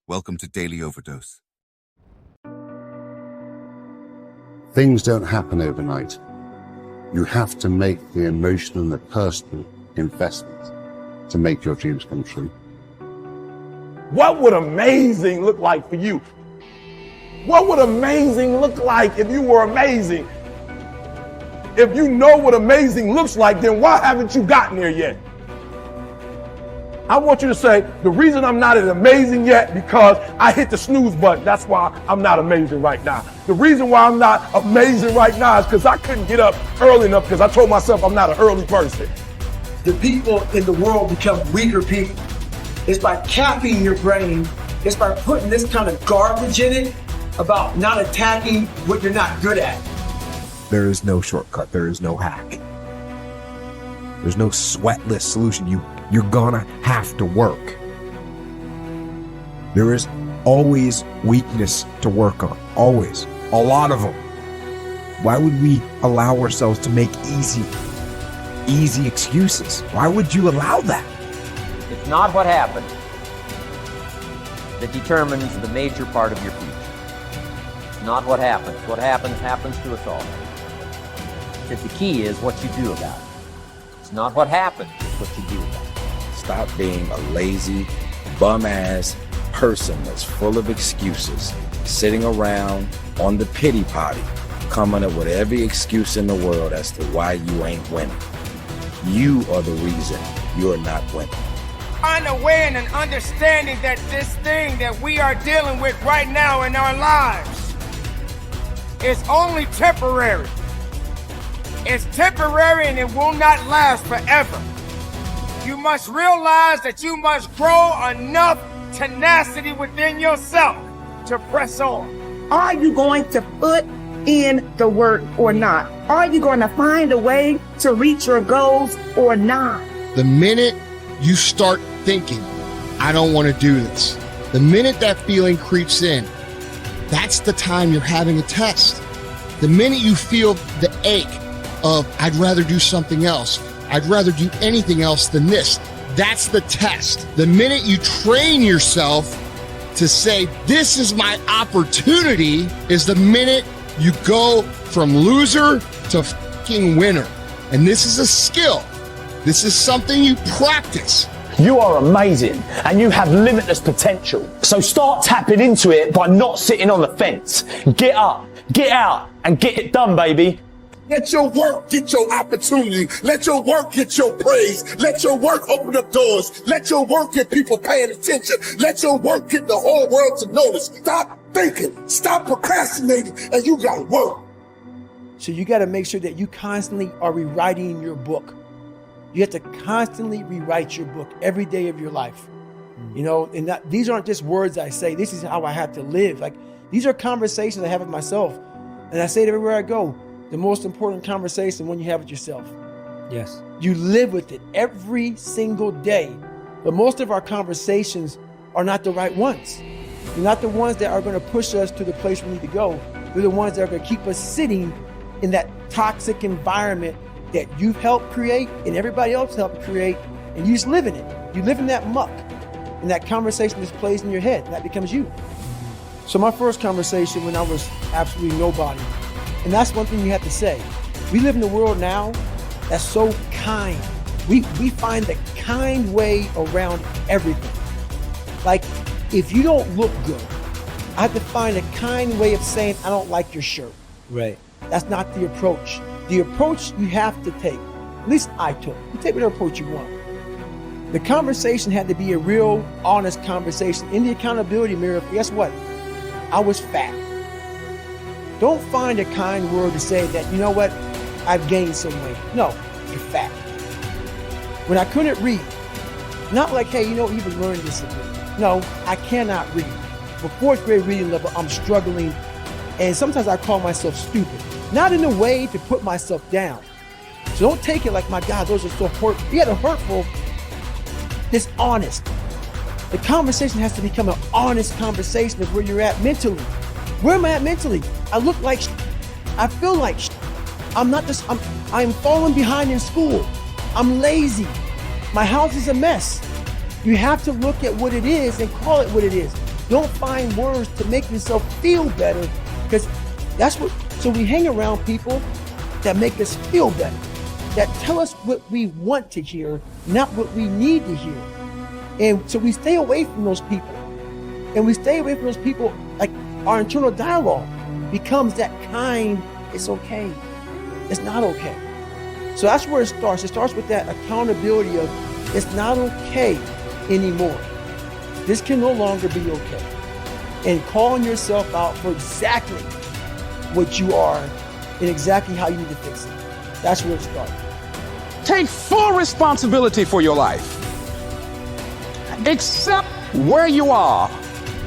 Welcome to Daily Overdose. Things don't happen overnight. You have to make the emotional and the personal investment to make your dreams come true. What would amazing look like for you? What would amazing look like if you were amazing? If you know what amazing looks like, then why haven't you gotten there yet? I want you to say, the reason I'm not as amazing yet because I hit the snooze button. That's why I'm not amazing right now. The reason why I'm not amazing right now is because I couldn't get up early enough because I told myself I'm not an early person. The people in the world become weaker people. It's by capping your brain. It's by putting this kind of garbage in it about not attacking what you're not good at. There is no shortcut. There is no hack. There's no sweatless solution. You're gonna have to work. There is always weakness to work on. Always. A lot of them. Why would we allow ourselves to make easy excuses? Why would you allow that? It's not what happens that determines the major part of your future. It's not what happens. What happens to us all. That the key is what you do about it. It's not what happens, it's what you do about it. Stop being a lazy, bum-ass person that's full of excuses, sitting around on the pity potty, coming up with every excuse in the world as to why you ain't winning. You are the reason you're not winning. Unaware and understanding that this thing that we are dealing with right now in our lives is only temporary. It's temporary and it will not last forever. You must realize that you must grow enough tenacity within yourself to press on. Are you going to put in the work or not? Are you going to find a way to reach your goals or not? The minute you start thinking, I don't want to do this, the minute that feeling creeps in, that's the time you're having a test. The minute you feel the ache of, I'd rather do something else, I'd rather do anything else than this, that's the test. The minute you train yourself to say, this is my opportunity, is the minute you go from loser to fucking winner. And this is a skill. This is something you practice. You are amazing and you have limitless potential. So start tapping into it by not sitting on the fence. Get up, get out, and get it done, baby. Let your work get your opportunity. Let your work get your praise. Let your work open up doors. Let your work get people paying attention. Let your work get the whole world to notice. Stop thinking. Stop procrastinating. And you got to work. So you got to make sure that you constantly are rewriting your book. You have to constantly rewrite your book every day of your life. You know, and these aren't just words I say. This is how I have to live. Like, these are conversations I have with myself. And I say it everywhere I go. The most important conversation when you have with yourself. Yes. You live with it every single day. But most of our conversations are not the right ones. They're not the ones that are going to push us to the place we need to go. They're the ones that are going to keep us sitting in that toxic environment that you've helped create and everybody else helped create, and you just live in it. You live in that muck, and that conversation just plays in your head, and that becomes you. So my first conversation when I was absolutely nobody, and that's one thing you have to say. We live in a world now that's so kind. We find the kind way around everything. Like, if you don't look good, I have to find a kind way of saying, I don't like your shirt. Right. That's not the approach. The approach you have to take, at least I took. You take whatever approach you want. The conversation had to be a real, honest conversation. In the accountability mirror, guess what? I was fat. Don't find a kind word to say that, you know what, I've gained some weight. No, you're fat. When I couldn't read, not like, hey, you know, even learning discipline. No, I cannot read. For fourth grade reading level, I'm struggling. And sometimes I call myself stupid. Not in a way to put myself down. So don't take it like, my God, those are so hurtful. Yeah, they're hurtful. It's honest. The conversation has to become an honest conversation of where you're at mentally. Where am I at mentally? I look like I feel like I'm falling behind in school. I'm lazy. My house is a mess. You have to look at what it is and call it what it is. Don't find words to make yourself feel better, because so we hang around people that make us feel better, that tell us what we want to hear, not what we need to hear. And so we stay away from those people. And we stay away from those people, like our internal dialogue becomes that kind, it's okay, it's not okay. So that's where it starts. It starts with that accountability of it's not okay anymore. This can no longer be okay. And calling yourself out for exactly what you are and exactly how you need to fix it. That's where it starts. Take full responsibility for your life. Accept where you are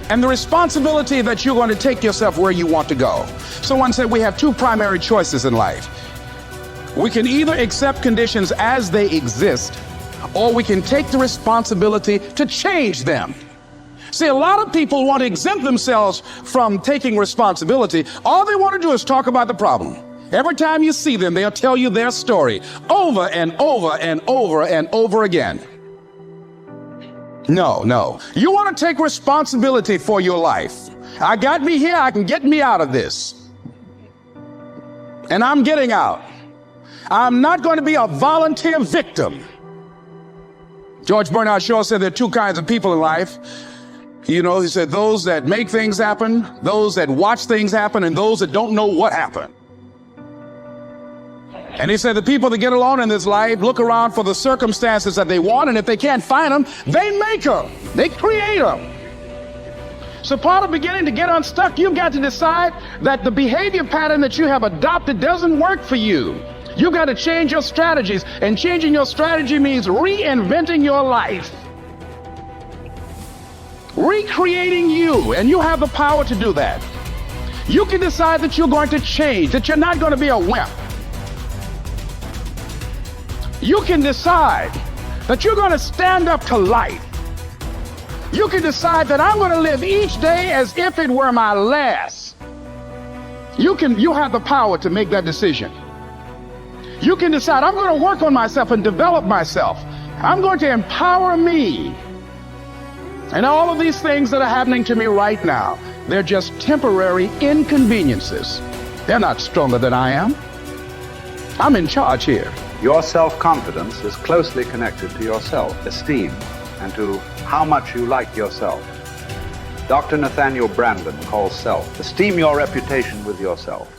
and the responsibility that you're going to take yourself where you want to go. Someone said we have two primary choices in life. We can either accept conditions as they exist, or we can take the responsibility to change them. See, a lot of people want to exempt themselves from taking responsibility. All they want to do is talk about the problem. Every time you see them, they'll tell you their story over and over and over and over again. No. You want to take responsibility for your life. I got me here, I can get me out of this. And I'm getting out. I'm not going to be a volunteer victim. George Bernard Shaw said there are two kinds of people in life. You know, he said those that make things happen, those that watch things happen, and those that don't know what happened. And he said the people that get along in this life look around for the circumstances that they want, and if they can't find them, they make them. They create them. So part of beginning to get unstuck, you've got to decide that the behavior pattern that you have adopted doesn't work for you. You've got to change your strategies, and changing your strategy means reinventing your life. Recreating you, and you have the power to do that. You can decide that you're going to change, that you're not going to be a wimp. You can decide that you're going to stand up to life. You can decide that I'm going to live each day as if it were my last. You have the power to make that decision. You can decide I'm going to work on myself and develop myself. I'm going to empower me. And all of these things that are happening to me right now, they're just temporary inconveniences. They're not stronger than I am. I'm in charge here. Your self-confidence is closely connected to your self-esteem and to how much you like yourself. Dr. Nathaniel Brandon calls self-esteem your reputation with yourself.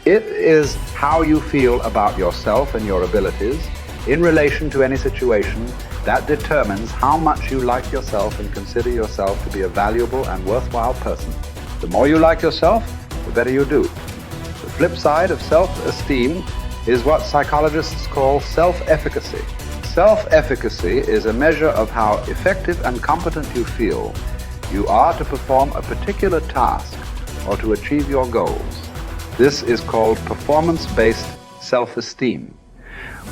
It is how you feel about yourself and your abilities in relation to any situation that determines how much you like yourself and consider yourself to be a valuable and worthwhile person. The more you like yourself, the better you do. The flip side of self-esteem is what psychologists call self-efficacy. Self-efficacy is a measure of how effective and competent you feel you are to perform a particular task or to achieve your goals. This is called performance-based self-esteem.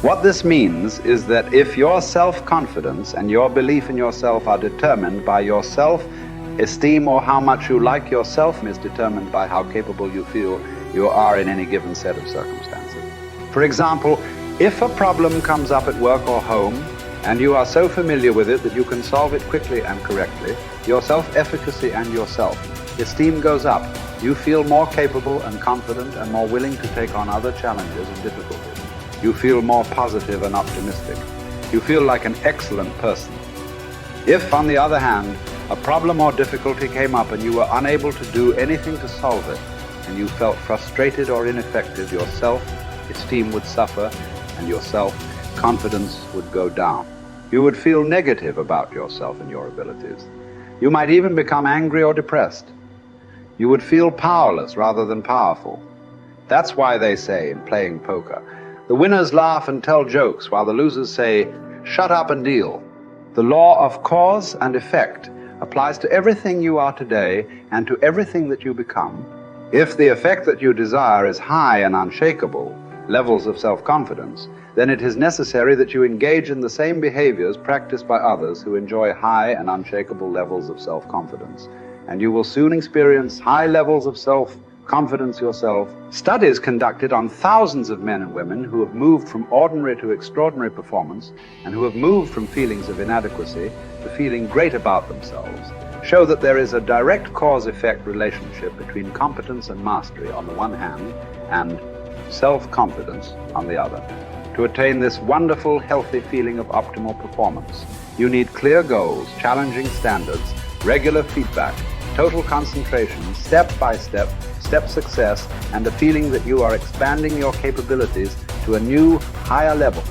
What this means is that if your self-confidence and your belief in yourself are determined by your self-esteem, or how much you like yourself is determined by how capable you feel you are in any given set of circumstances. For example, if a problem comes up at work or home, and you are so familiar with it that you can solve it quickly and correctly, your self-efficacy and your self-esteem goes up. You feel more capable and confident and more willing to take on other challenges and difficulties. You feel more positive and optimistic. You feel like an excellent person. If, on the other hand, a problem or difficulty came up and you were unable to do anything to solve it, and you felt frustrated or ineffective, your self-esteem would suffer and your self-confidence would go down. You would feel negative about yourself and your abilities. You might even become angry or depressed. You would feel powerless rather than powerful. That's why they say in playing poker, the winners laugh and tell jokes while the losers say, shut up and deal. The law of cause and effect applies to everything you are today and to everything that you become. If the effect that you desire is high and unshakable, levels of self-confidence, then it is necessary that you engage in the same behaviors practiced by others who enjoy high and unshakable levels of self-confidence. And you will soon experience high levels of self-confidence yourself. Studies conducted on thousands of men and women who have moved from ordinary to extraordinary performance and who have moved from feelings of inadequacy to feeling great about themselves show that there is a direct cause-effect relationship between competence and mastery on the one hand and self-confidence on the other. To attain this wonderful, healthy feeling of optimal performance, you need clear goals, challenging standards, regular feedback, total concentration, step-by-step, step success, and a feeling that you are expanding your capabilities to a new, higher level.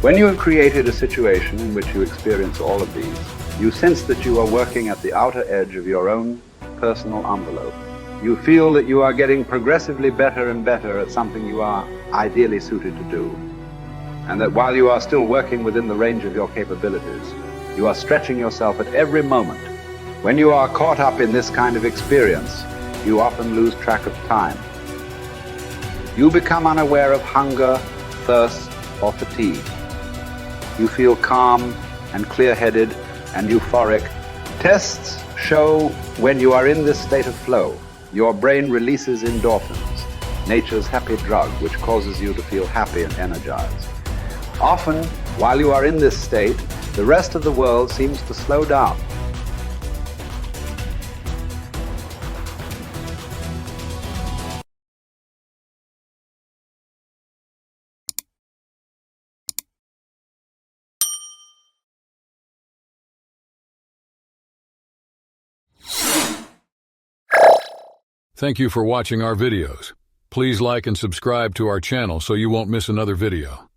When you have created a situation in which you experience all of these, you sense that you are working at the outer edge of your own personal envelope. You feel that you are getting progressively better and better at something you are ideally suited to do. And that while you are still working within the range of your capabilities, you are stretching yourself at every moment. When you are caught up in this kind of experience, you often lose track of time. You become unaware of hunger, thirst, or fatigue. You feel calm and clear-headed and euphoric. Tests show when you are in this state of flow, your brain releases endorphins, nature's happy drug, which causes you to feel happy and energized. Often, while you are in this state, the rest of the world seems to slow down. Thank you for watching our videos. Please like and subscribe to our channel so you won't miss another video.